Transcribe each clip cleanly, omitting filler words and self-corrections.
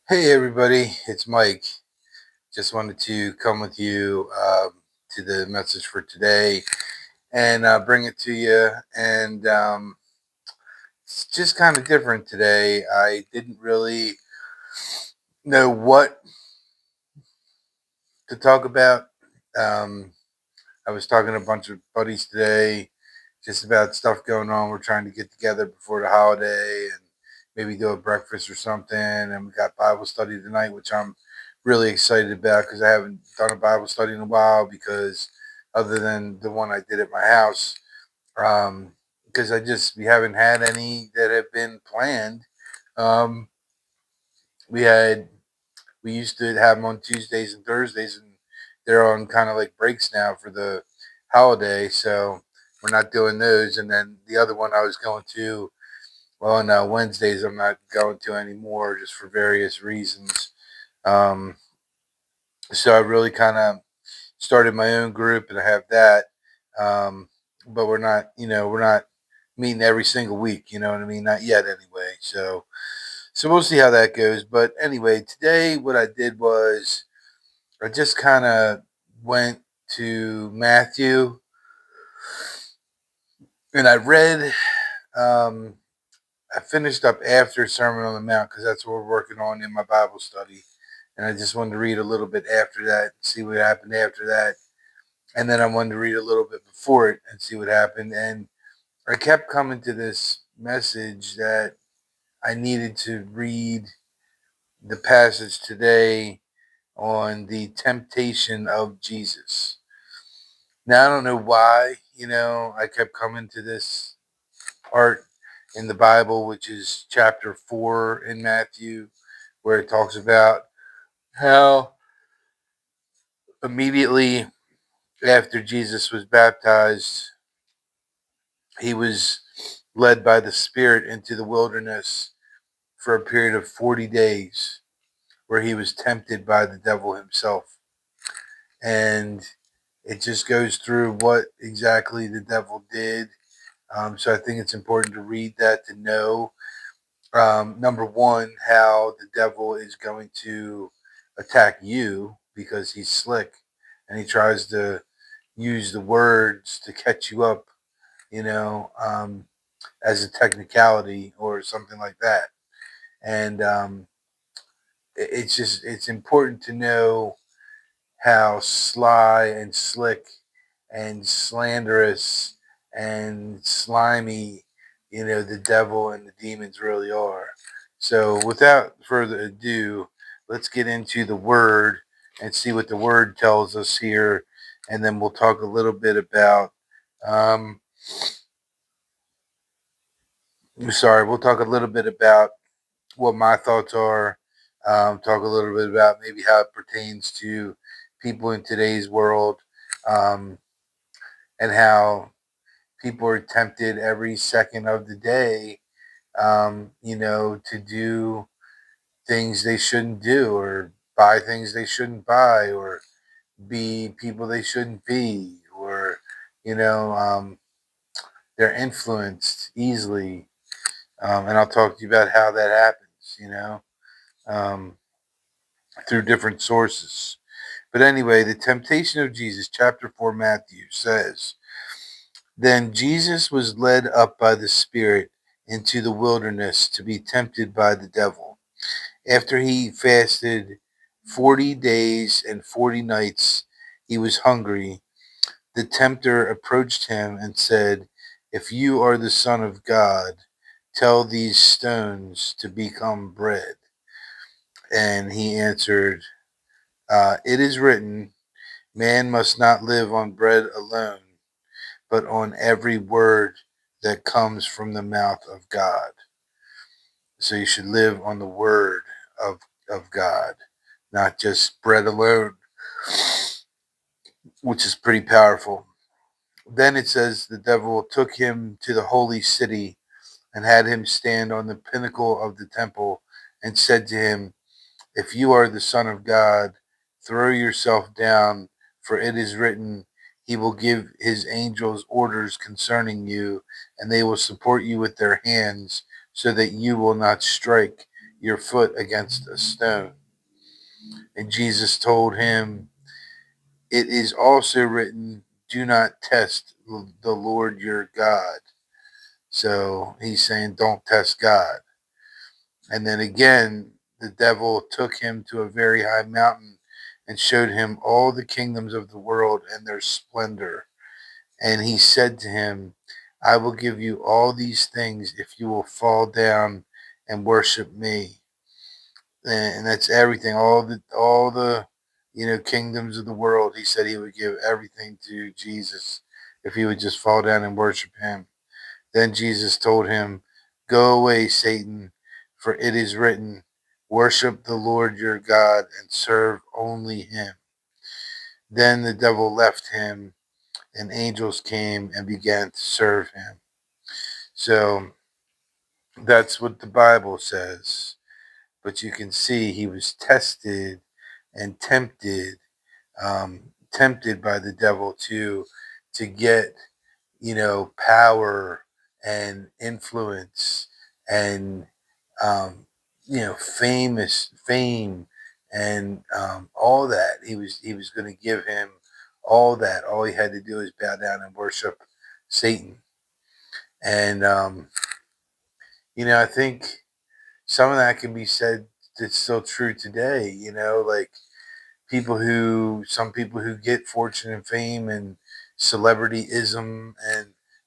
Hey everybody, it's Mike. Just wanted to come with you to the message for today and bring it to you. And it's just kind of different today. I didn't really know what to talk about. Um, I was talking to a bunch of buddies today just about stuff going on. We're trying to get together before the holiday and maybe do a breakfast or something. And we got Bible study tonight, which I'm really excited about because I haven't done a Bible study in a while because other than the one I did at my house, because we haven't had any that have been planned. Um, we had we used to have them on Tuesdays and Thursdays, and they're on kind of like breaks now for the holiday. So we're not doing those. And then the other one I was going to, well, on Wednesdays, I'm not going to anymore just for various reasons. Um, so I really kind of started my own group, and I have that. But we're not meeting every single week. You know what I mean? Not yet, anyway. So we'll see how that goes. But anyway, today what I did was I just kind of went to Matthew and I read. Um, I finished up after Sermon on the Mount because that's what we're working on in my Bible study, and I just wanted to read a little bit after that, see what happened after that, and then I wanted to read a little bit before it and see what happened. And I kept coming to this message that I needed to read the passage today on the temptation of Jesus. Now I don't know why, I kept coming to this part in the Bible, which is chapter 4 in Matthew, where it talks about how immediately after Jesus was baptized, he was led by the Spirit into the wilderness for a period of 40 days where he was tempted by the devil himself. And it just goes through what exactly the devil did. So I think it's important to read that to know, number one, how the devil is going to attack you because he's slick and he tries to use the words to catch you up, you know, as a technicality or something like that. And it's important to know how sly and slick and slanderous and slimy, the devil and the demons really are. So, without further ado, let's get into the word and see what the word tells us here. And then we'll talk a little bit about, um, we'll talk a little bit about what my thoughts are. Talk a little bit about maybe how it pertains to people in today's world, um, and how people are tempted every second of the day, to do things they shouldn't do, or buy things they shouldn't buy, or be people they shouldn't be, or, you know, um, they're influenced easily. And I'll talk to you about how that happens, um, through different sources. But anyway, the temptation of Jesus, chapter 4, Matthew says, Then Jesus was led up by the Spirit into the wilderness to be tempted by the devil. After he fasted 40 days and 40 nights, he was hungry. The tempter approached him and said, If you are the Son of God, tell these stones to become bread. And he answered, It is written, Man must not live on bread alone, but on every word that comes from the mouth of God. So you should live on the word of God, not just bread alone, which is pretty powerful. Then it says the devil took him to the holy city and had him stand on the pinnacle of the temple and said to him, If you are the Son of God, throw yourself down, for it is written, He will give His angels orders concerning you, and they will support you with their hands, so that you will not strike your foot against a stone. And Jesus told him, it is also written, do not test the Lord your God. So he's saying, don't test God. And then again, the devil took him to a very high mountain and showed him all the kingdoms of the world and their splendor. And he said to him, I will give you all these things if you will fall down and worship me. And that's everything, all the kingdoms of the world. He said he would give everything to Jesus if he would just fall down and worship him. Then Jesus told him, go away, Satan, for it is written, worship the Lord your God and serve only him. Then the devil left him, and angels came and began to serve him. So that's what the Bible says. But you can see he was tested and tempted by the devil to get power and influence and fame and all that. He was going to give him all that. All he had to do is bow down and worship Satan. And I think some of that can be said that's still true today. Like some people who get fortune and fame and celebrityism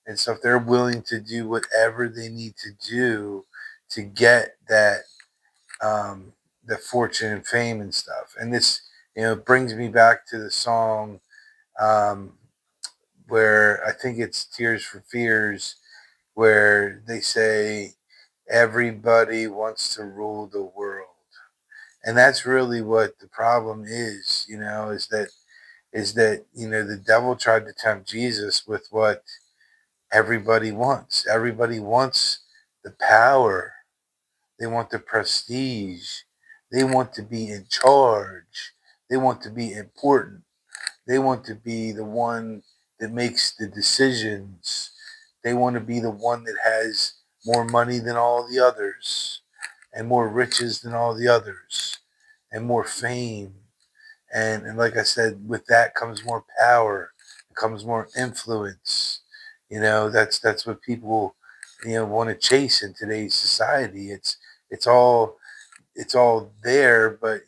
and stuff, they're willing to do whatever they need to do to get that the fortune and fame and stuff. And this brings me back to the song um, where I think it's Tears for Fears, where they say everybody wants to rule the world. And that's really what the problem is, is that the devil tried to tempt Jesus with what everybody wants. Everybody wants the power. They want the prestige. They want to be in charge. They want to be important. They want to be the one that makes the decisions. They want to be the one that has more money than all the others, and more riches than all the others, and more fame. And like I said, with that comes more power, comes more influence. That's what people want to chase in today's society. It's all there, but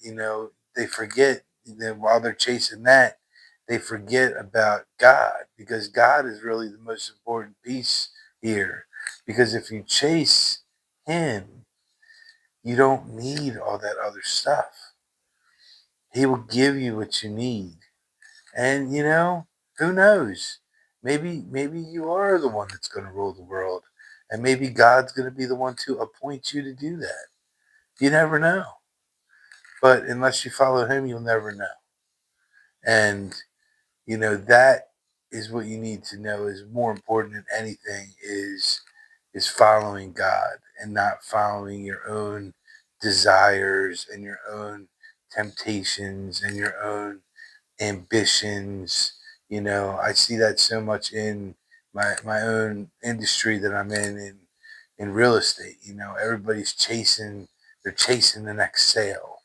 they forget that while they're chasing that, they forget about God, because God is really the most important piece here. Because if you chase him, you don't need all that other stuff. He will give you what you need. And who knows? Maybe you are the one that's going to rule the world, and maybe God's going to be the one to appoint you to do that. You never know. But unless you follow him, you'll never know. And that is what you need to know is more important than anything is following God and not following your own desires and your own temptations and your own ambitions. I see that so much in my own industry that I'm in real estate. Everybody's they're chasing the next sale.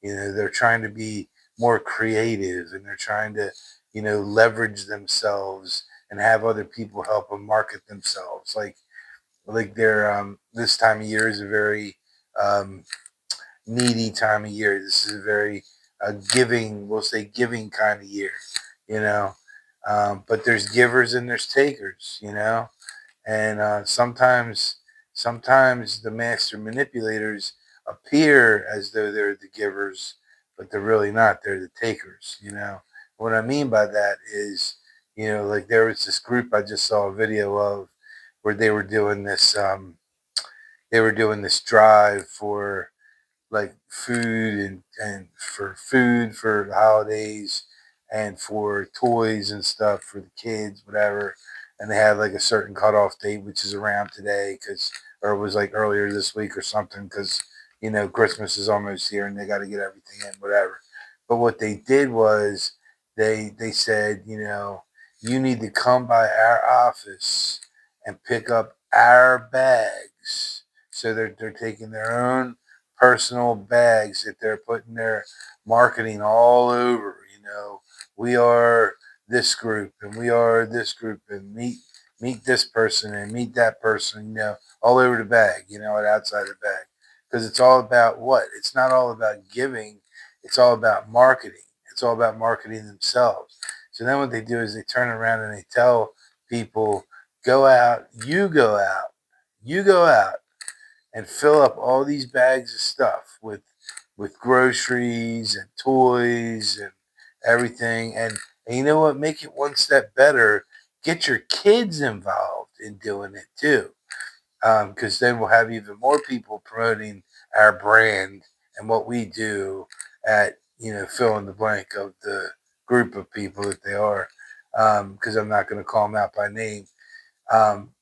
They're trying to be more creative, and they're trying to leverage themselves and have other people help them market themselves. Like they're this time of year is a very um, needy time of year. This is a very giving, we'll say giving kind of year, you know. But there's givers and there's takers, and sometimes the master manipulators appear as though they're the givers, but they're really not. They're the takers. What I mean by that is, like there was this group I just saw a video of where they were doing this drive for like food and for food for the holidays and for toys and stuff for the kids, whatever. And they had like a certain cutoff date, which is around today, or it was like earlier this week or something, because Christmas is almost here and they got to get everything in, whatever. But what they did was they said, you need to come by our office and pick up our bags. So they're taking their own personal bags that they're putting their marketing all over. We are this group and we are this group and meet this person and meet that person. All over the bag. And outside the bag, because it's all about what? It's not all about giving. It's all about marketing. It's all about marketing themselves. So then what they do is they turn around and they tell people, go out, you go out and fill up all these bags of stuff with groceries and toys and everything. And you know what? Make it one step better. Get your kids involved in doing it too, because then we'll have even more people promoting our brand and what we do at fill in the blank of the group of people that they are, because I'm not going to call them out by name.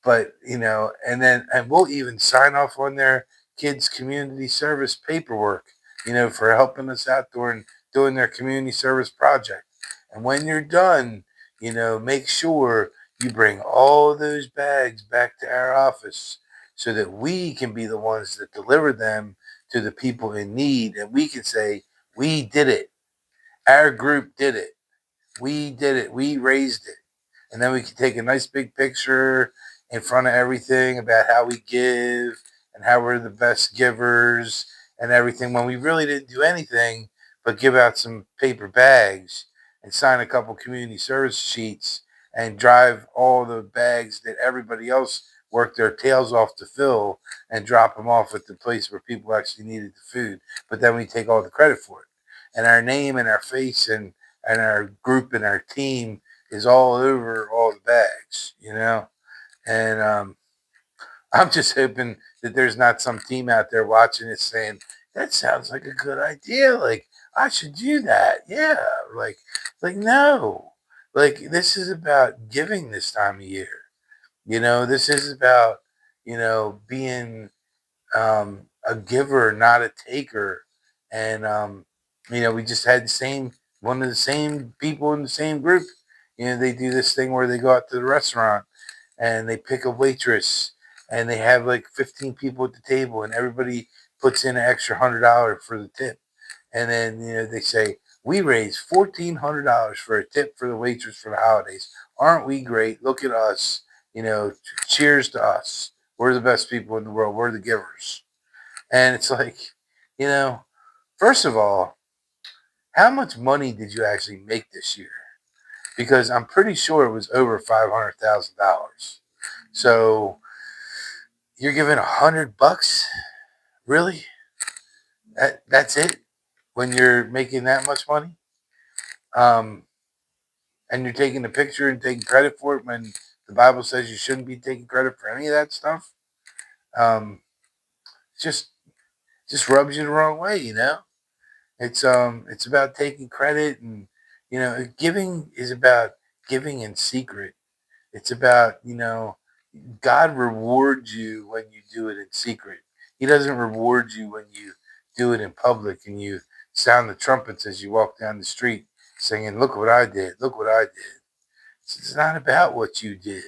But and we'll even sign off on their kids' community service paperwork, for helping us out during doing their community service project. And when you're done, make sure you bring all those bags back to our office so that we can be the ones that deliver them to the people in need. And we can say, we did it. Our group did it. We did it. We raised it. And then we can take a nice big picture in front of everything about how we give and how we're the best givers and everything, when we really didn't do anything but give out some paper bags and sign a couple community service sheets and drive all the bags that everybody else worked their tails off to fill and drop them off at the place where people actually needed the food. But then we take all the credit for it. And our name and our face and our group and our team is all over all the bags. And I'm just hoping that there's not some team out there watching it saying, that sounds like a good idea. Like, I should do that. Yeah. Like no. Like, this is about giving this time of year. This is about, being a giver, not a taker. And we just had the same one of the same people in the same group. They do this thing where they go out to the restaurant and they pick a waitress and they have like 15 people at the table and everybody puts in an extra $100 for the tip. And then they say, we raised $1,400 for a tip for the waitress for the holidays. Aren't we great? Look at us. Cheers to us. We're the best people in the world. We're the givers. And it's like, you know, first of all, how much money did you actually make this year? Because I'm pretty sure it was over $500,000. So you're giving $100? Really? That's it? When you're making that much money? Um, and you're taking a picture and taking credit for it when the Bible says you shouldn't be taking credit for any of that stuff? Um, just just rubs you the wrong way. It's about taking credit, and giving is about giving in secret. It's about, God rewards you when you do it in secret. He doesn't reward you when you do it in public and you sound the trumpets as you walk down the street singing, look what I did, look what I did. It's not about what you did.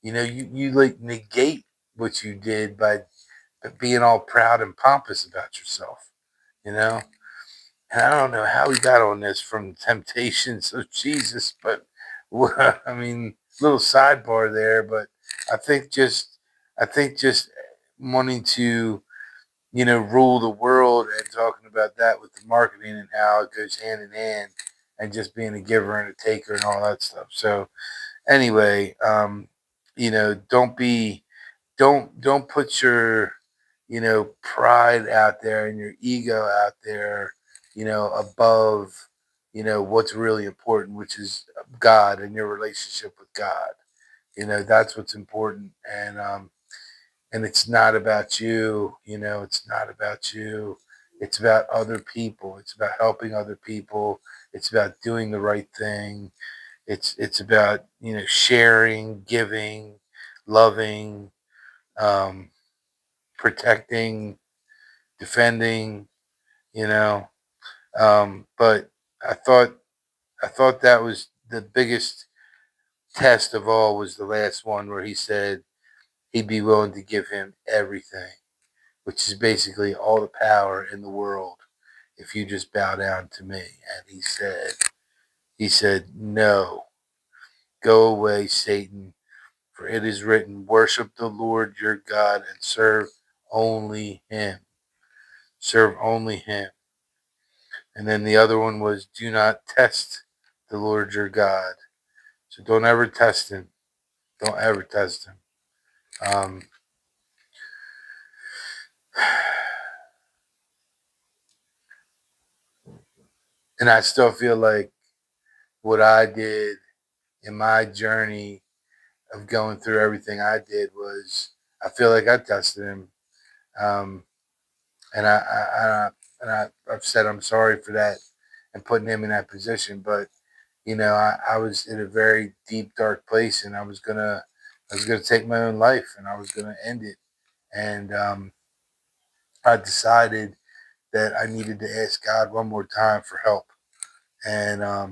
You like negate what you did by being all proud and pompous about yourself, you know? And I don't know how we got on this from temptations of Jesus, but I mean, little sidebar there. But I think just, I think just wanting to, rule the world and talking about that with the marketing and how it goes hand in hand, and just being a giver and a taker and all that stuff. So anyway, don't be don't put your pride out there and your ego out there, above what's really important, which is God and your relationship with God. That's what's important. And it's not about you. It's not about you. It's about other people. It's about helping other people. It's about doing the right thing. It's about sharing, giving, loving, um, protecting, defending, you know. But I thought I thought that was the biggest test of all, was the last one where he said he'd be willing to give him everything, which is basically all the power in the world if you just bow down to me. And he said, no, go away, Satan, for it is written, worship the Lord your God and serve only him. Serve only him. And then the other one was, do not test the Lord your God. So don't ever test him. Don't ever test him. Um, and I still feel like what I did in my journey of going through everything I did was, I feel like I tested him. Um, and I've said I'm sorry for that and putting him in that position. But I was in a very deep, dark place, and I was gonna take my own life, and I was gonna end it. And I decided that I needed to ask God one more time for help. And I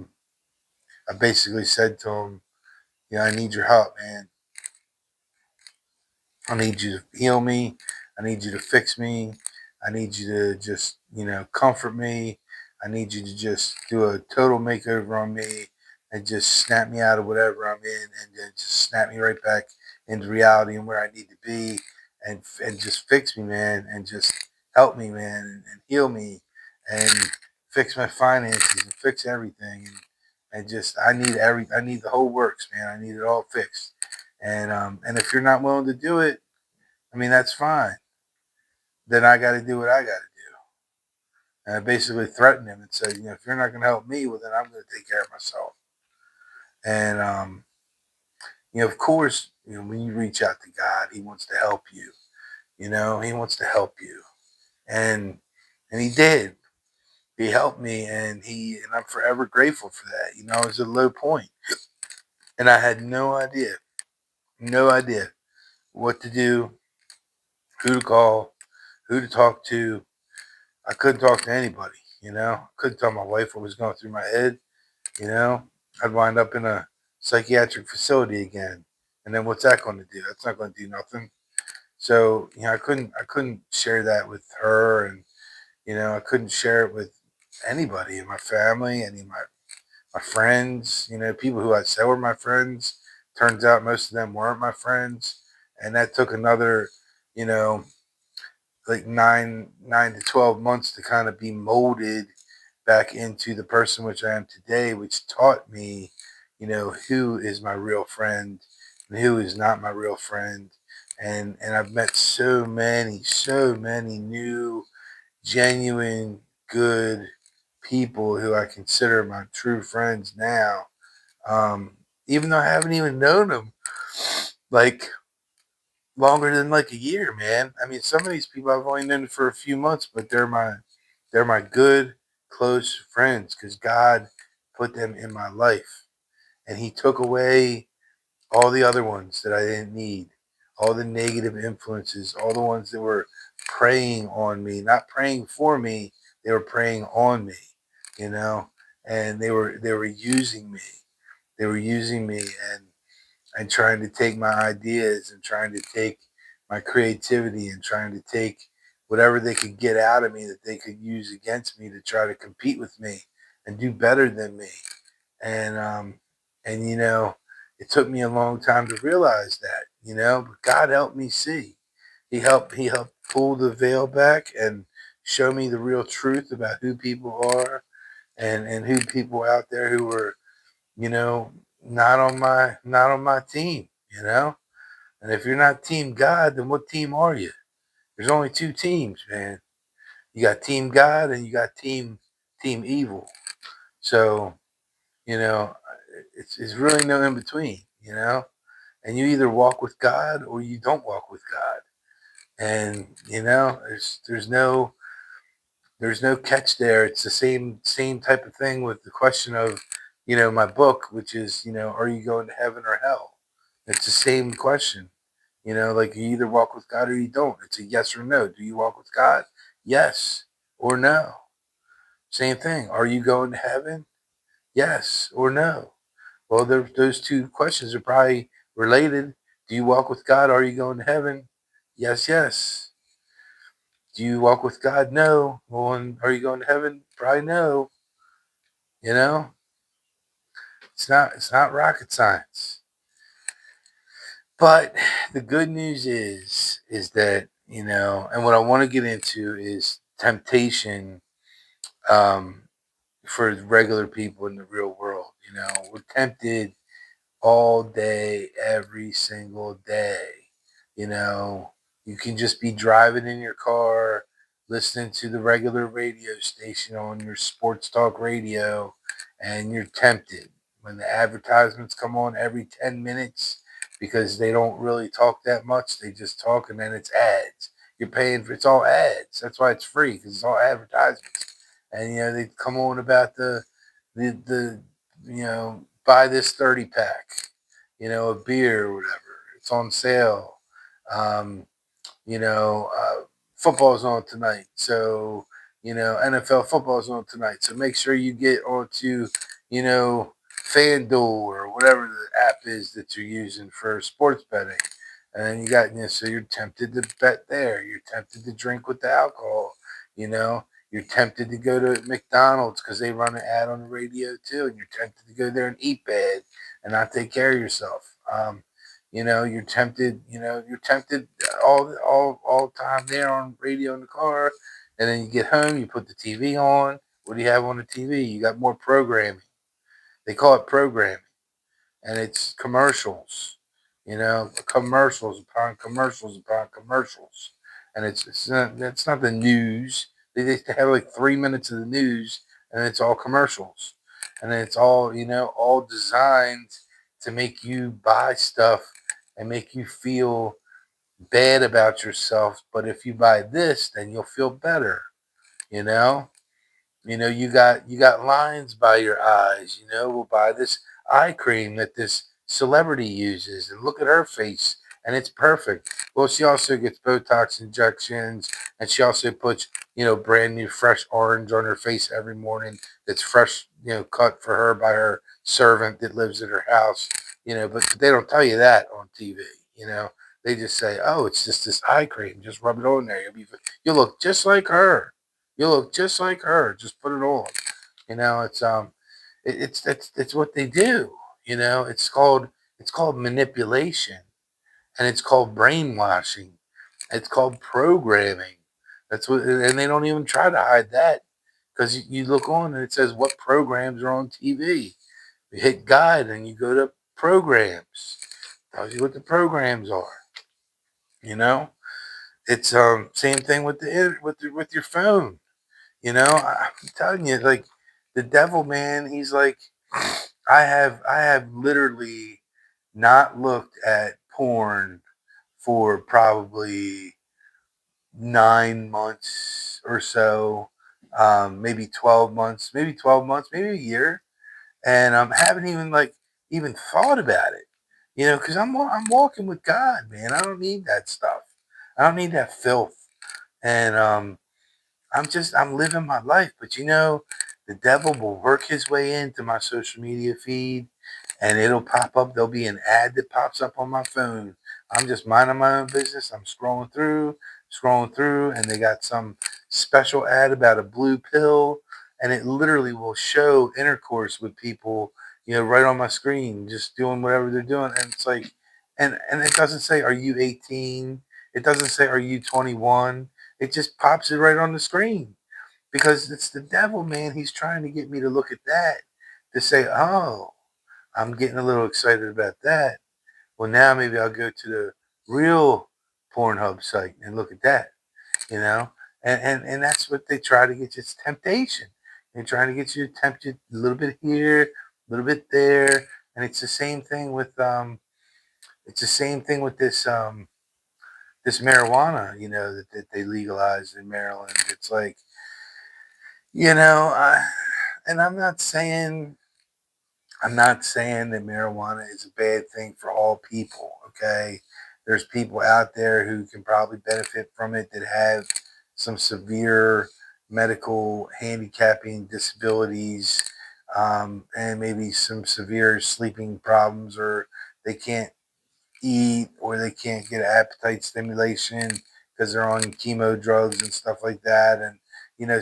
basically said to him, I need your help, man. I need you to heal me. I need you to fix me. I need you to just, comfort me. I need you to just do a total makeover on me and just snap me out of whatever I'm in, and then just snap me right back into reality and where I need to be, and just fix me, man, and just help me, man, and heal me and fix my finances and fix everything. And just I need the whole works, man. I need it all fixed. And if you're not willing to do it, I mean, that's fine. Then I got to do what I got to do. And I basically threatened him and said, if you're not going to help me, well, then I'm going to take care of myself. And, of course, when you reach out to God, he wants to help you. He wants to help you. And, and he did. He helped me, and I'm forever grateful for that. It was a low point, and I had no idea what to do, who to call, who to talk to. I couldn't talk to anybody, I couldn't tell my wife what was going through my head, you know. I'd wind up in a psychiatric facility again. And then what's that going to do? That's not going to do nothing. So, I couldn't share that with her, and I couldn't share it with anybody in my family, any of my friends, people who I said were my friends. Turns out most of them weren't my friends. And that took another, you know, like 9 to 12 months to kind of be molded back into the person which I am today, which taught me, who is my real friend and who is not my real friend. And I've met so many new, genuine, good people who I consider my true friends now. Even though I haven't even known them like longer than like a year, man. I mean, some of these people I've only known for a few months, but they're my good, close friends because God put them in my life, and He took away all the other ones that I didn't need, all the negative influences, all the ones that were preying on me, not praying for me, they were preying on me, you know, and they were using me. They were using me and trying to take my ideas and trying to take my creativity and trying to take whatever they could get out of me that they could use against me to try to compete with me and do better than me. And it took me a long time to realize that, but God helped me see. He helped pull the veil back and show me the real truth about who people are, and who people out there who were, you know, not on my team, And if you're not team God, then what team are you? There's only two teams, man. You got team God and you got team evil. So, you know, it's really no in between, And you either walk with God or you don't walk with God. And, there's no catch there. It's the same type of thing with the question of, my book, which is, are you going to heaven or hell? It's the same question. Like you either walk with God or you don't. It's a yes or no. Do you walk with God? Yes or no. Same thing. Are you going to heaven? Yes or no. Well, those two questions are probably related. Do you walk with God? Are you going to heaven? Yes, yes. Do you walk with God? No. Well, are you going to heaven? Probably no. You know, it's not rocket science. But the good news is that, and what I want to get into is temptation, um, for regular people in the real world. We're tempted all day, every single day. You know, you can just be driving in your car, listening to the regular radio station on your sports talk radio, and you're tempted when the advertisements come on every 10 minutes because they don't really talk that much. They just talk and then it's ads. You're paying for it's all ads. That's why it's free because it's all advertisements. And they come on about the buy this 30 pack, a beer or whatever. It's on sale. Um, Football's on tonight. So, NFL football's on tonight. So make sure you get onto, you know, FanDuel or whatever the app is that you're using for sports betting. And then you got, so you're tempted to bet there. You're tempted to drink with the alcohol, you know. You're tempted to go to McDonald's because they run an ad on the radio too. And you're tempted to go there and eat bad and not take care of yourself. You're tempted all the time there on radio in the car, and then you get home, you put the TV on. What do you have on the TV? You got more programming. They call it programming, and it's commercials. Commercials upon commercials upon commercials, and it's not the news. They have like 3 minutes of the news, and it's all commercials, and it's all designed to make you buy stuff and make you feel bad about yourself. But if you buy this, then you'll feel better. You know, you got lines by your eyes. We'll buy this eye cream that this celebrity uses, and look at her face, and it's perfect. Well, she also gets Botox injections, and she also puts brand new fresh orange on her face every morning. That's fresh, cut for her by her servant that lives at her house. But they don't tell you that on TV. You know, they just say, "Oh, it's just this eye cream. Just rub it on there. You'll look just like her." You look just like her. Just put it on. It's what they do. It's called manipulation, and it's called brainwashing. It's called programming. And they don't even try to hide that because you look on and it says what programs are on TV. You hit guide and you go to programs. Tells you what the programs are. You know, it's same thing with with your phone. I'm telling you, like the devil, man. He's like, I have literally not looked at porn for probably 9 months or so, maybe 12 months, maybe a year, and haven't even thought about it. Because I'm walking with God, man. I don't need that stuff. I don't need that filth, and I'm living my life. But the devil will work his way into my social media feed, and it'll pop up. There'll be an ad that pops up on my phone. I'm just minding my own business. I'm scrolling through, and they got some special ad about a blue pill, and it literally will show intercourse with people, right on my screen, just doing whatever they're doing. And it's like, and it doesn't say, "Are you 18?" It doesn't say, "Are you 21?" It just pops it right on the screen because it's the devil, man. He's trying to get me to look at that to say, "Oh, I'm getting a little excited about that. Well, now maybe I'll go to the real Pornhub site and look at that." You know, and that's what they try to get you. It's temptation. They're trying to get you tempted a little bit here, a little bit there, and it's the same thing with this marijuana. That they legalized in Maryland. It's like and I'm not saying that marijuana is a bad thing for all people, okay? There's people out there who can probably benefit from it that have some severe medical handicapping disabilities, and maybe some severe sleeping problems, or they can't eat, or they can't get appetite stimulation because they're on chemo drugs and stuff like that. And,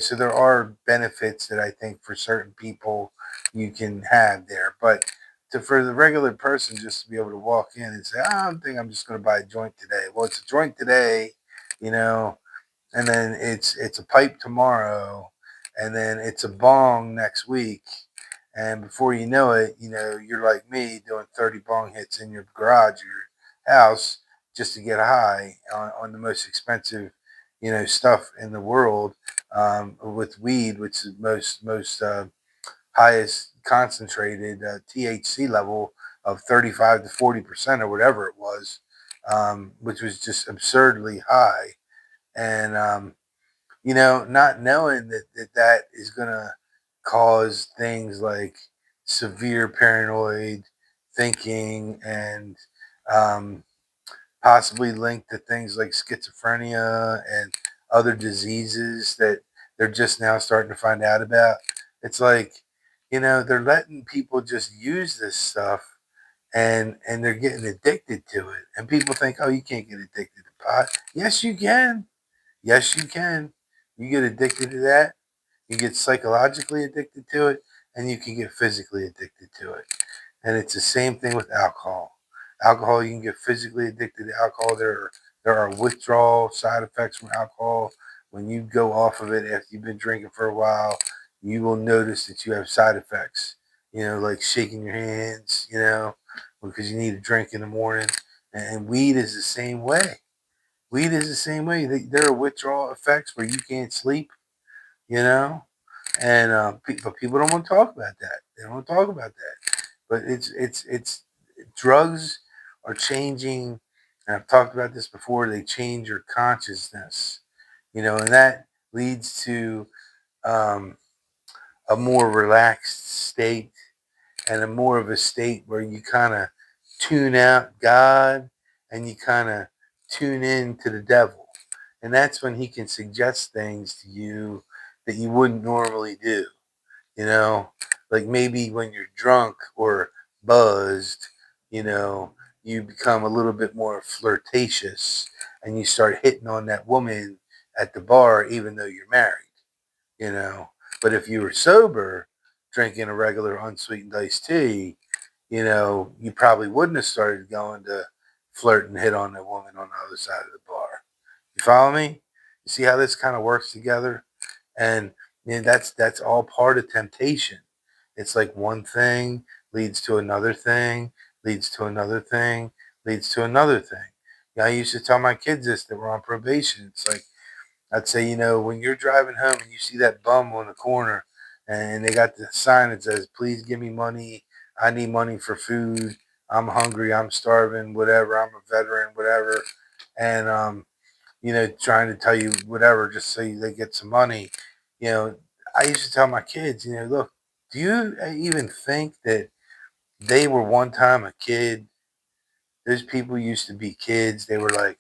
so there are benefits that I think for certain people you can have there. But for the regular person just to be able to walk in and say, I don't think I'm just going to buy a joint today. Well, it's a joint today, you know, and then it's a pipe tomorrow, and then it's a bong next week, and before you know it, you're like me doing 30 bong hits in your garage or your house just to get high on the most expensive, stuff in the world, with weed, which is most highest concentrated THC level of 35 to 40% or whatever it was, which was just absurdly high. And not knowing that is gonna cause things like severe paranoid thinking, and um, possibly linked to things like schizophrenia and other diseases that they're just now starting to find out about. It's like, they're letting people just use this stuff, and they're getting addicted to it. And people think, oh, you can't get addicted to pot. Yes, you can. Yes, you can. You get addicted to that. You get psychologically addicted to it, and you can get physically addicted to it. And it's the same thing with alcohol. Alcohol, you can get physically addicted to alcohol. There are withdrawal side effects from alcohol. When you go off of it after you've been drinking for a while, you will notice that you have side effects. Like shaking your hands. Because you need a drink in the morning. And weed is the same way. Weed is the same way. There are withdrawal effects where you can't sleep, you know, and but people don't want to talk about that. They don't want to talk about that. But it's drugs are changing, and I've talked about this before. They change your consciousness, and that leads to um, a more relaxed state, and a more of a state where you kind of tune out God, and you kind of tune in to the devil. And that's when he can suggest things to you that you wouldn't normally do. You know, like maybe when you're drunk or buzzed, you know, you become a little bit more flirtatious, and you start hitting on that woman at the bar, even though you're married, you know. But if you were sober, drinking a regular unsweetened iced tea, you probably wouldn't have started going to flirt and hit on the woman on the other side of the bar. You follow me? You see how this kind of works together? And that's all part of temptation. It's like one thing leads to another thing, leads to another thing, leads to another thing. I used to tell my kids this that were on probation. It's like, I'd say, when you're driving home and you see that bum on the corner, and they got the sign that says, please give me money. I need money for food. I'm hungry. I'm starving, whatever. I'm a veteran, whatever. And, trying to tell you whatever just so they get some money. You know, I used to tell my kids, look, do you even think that they were one time a kid? Those people used to be kids. They were like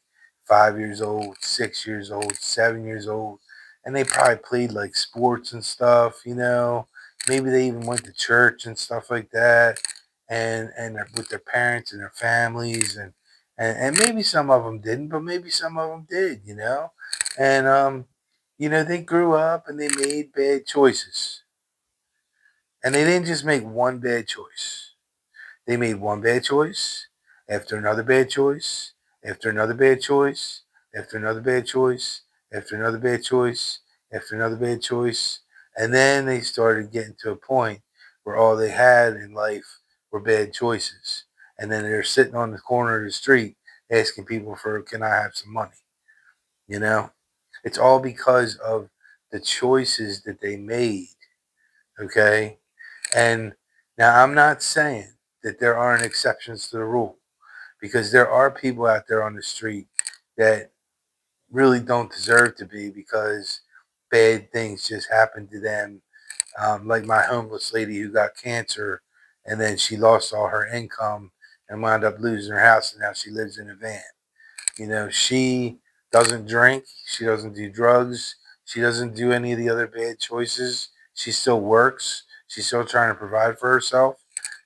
5 years old, 6 years old, 7 years old, and they probably played like sports and stuff. Maybe they even went to church and stuff like that, and they're with their parents and their families, and maybe some of them didn't, but maybe some of them did. And they grew up and they made bad choices, and they didn't just make one bad choice. They made one bad choice after another bad choice, after another bad choice, after another bad choice, after another bad choice, after another bad choice. And then they started getting to a point where all they had in life were bad choices. And then they're sitting on the corner of the street asking people for, can I have some money? You know, it's all because of the choices that they made. Okay. And now I'm not saying that there aren't exceptions to the rule, because there are people out there on the street that really don't deserve to be, because bad things just happen to them. Like my homeless lady who got cancer, and then she lost all her income and wound up losing her house, and now she lives in a van. She doesn't drink. She doesn't do drugs. She doesn't do any of the other bad choices. She still works. She's still trying to provide for herself.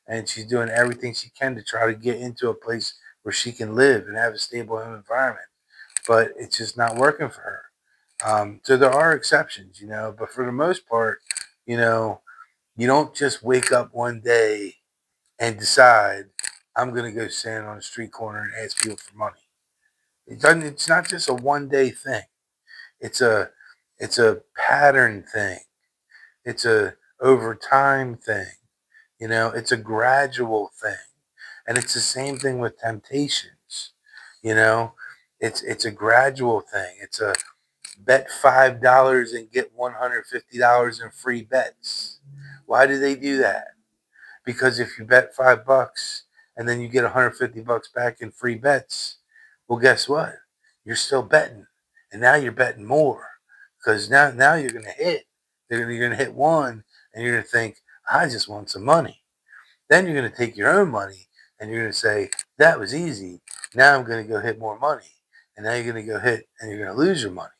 And she's doing everything she can to try to get into a place where she can live and have a stable home environment. but it's just not working for her. So there are exceptions, but for the most part, you know, you don't just wake up one day and decide I'm going to go stand on a street corner and ask people for money. It doesn't. It's not just a one day thing. It's a it's a pattern thing. It's a over time thing. It's a gradual thing. And it's the same thing with temptations. You know, it's a gradual thing. It's a bet $5 and get $150 in free bets. Why do they do that? Because if you bet $5 and then you get $150 back in free bets, well, guess what? You're still betting, and now you're betting more because now you're gonna hit. You're gonna hit one, and you're gonna think, I just want some money. Then you're gonna take your own money, and you're gonna say, that was easy. Now I'm gonna go hit more money, and now you're gonna go hit, and you're gonna lose your money,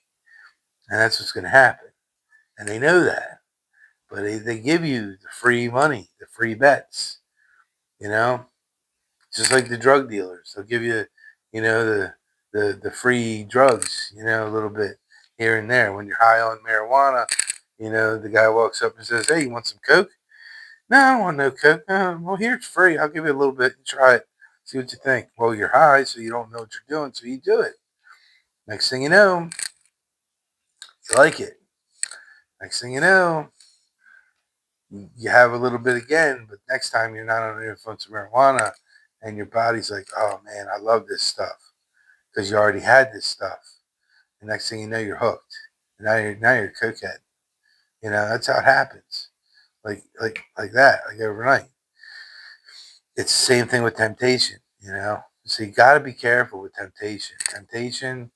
and that's what's gonna happen. And they know that, but they give you the free money, the free bets. You know, just like the drug dealers. They'll give you, the free drugs, a little bit here and there. When you're high on marijuana, the guy walks up and says, "Hey, you want some coke?" No, I don't want no coke. Well, here it's free. I'll give you a little bit and try it. See what you think. Well, you're high, so you don't know what you're doing, so you do it. Next thing you know, you like it. Next thing you know, you have a little bit again, but next time you're not under the influence of marijuana, and your body's like, "Oh man, I love this stuff," because you already had this stuff. The next thing you know, you're hooked. And now you're a cokehead. That's how it happens. Like that, like overnight. It's the same thing with temptation. So you got to be careful with temptation. Temptation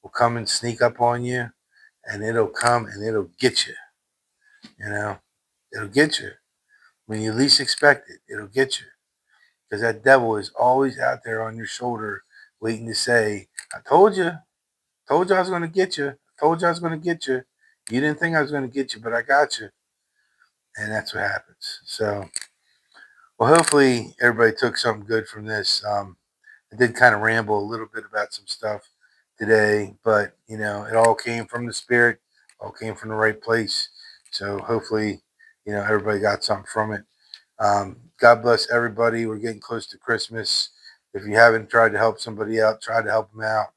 will come and sneak up on you, and it'll come and it'll get you. You know, it'll get you when you least expect it. It'll get you because that devil is always out there on your shoulder, waiting to say, "I told you, told you I was going to get you. Told you I was going to get you. You didn't think I was going to get you, but I got you." And that's what happens. So, well, hopefully everybody took something good from this. I did kind of ramble a little bit about some stuff today, but it all came from the spirit, all came from the right place. So hopefully, everybody got something from it. God bless everybody. We're getting close to Christmas. If you haven't tried to help somebody out, try to help them out.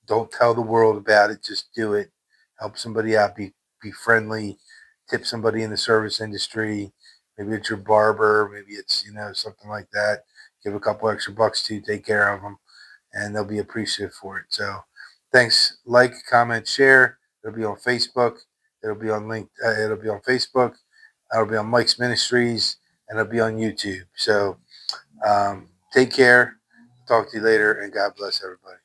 Don't tell the world about it. Just do it. Help somebody out. Be friendly. Tip somebody in the service industry. Maybe it's your barber. Maybe it's something like that. Give a couple extra bucks to take care of them, and they'll be appreciative for it. So, thanks. Like, comment, share. It'll be on Facebook. It'll be on link. It'll be on Facebook. It'll be on Mike's Ministries, and it'll be on YouTube. So, take care. Talk to you later, and God bless everybody.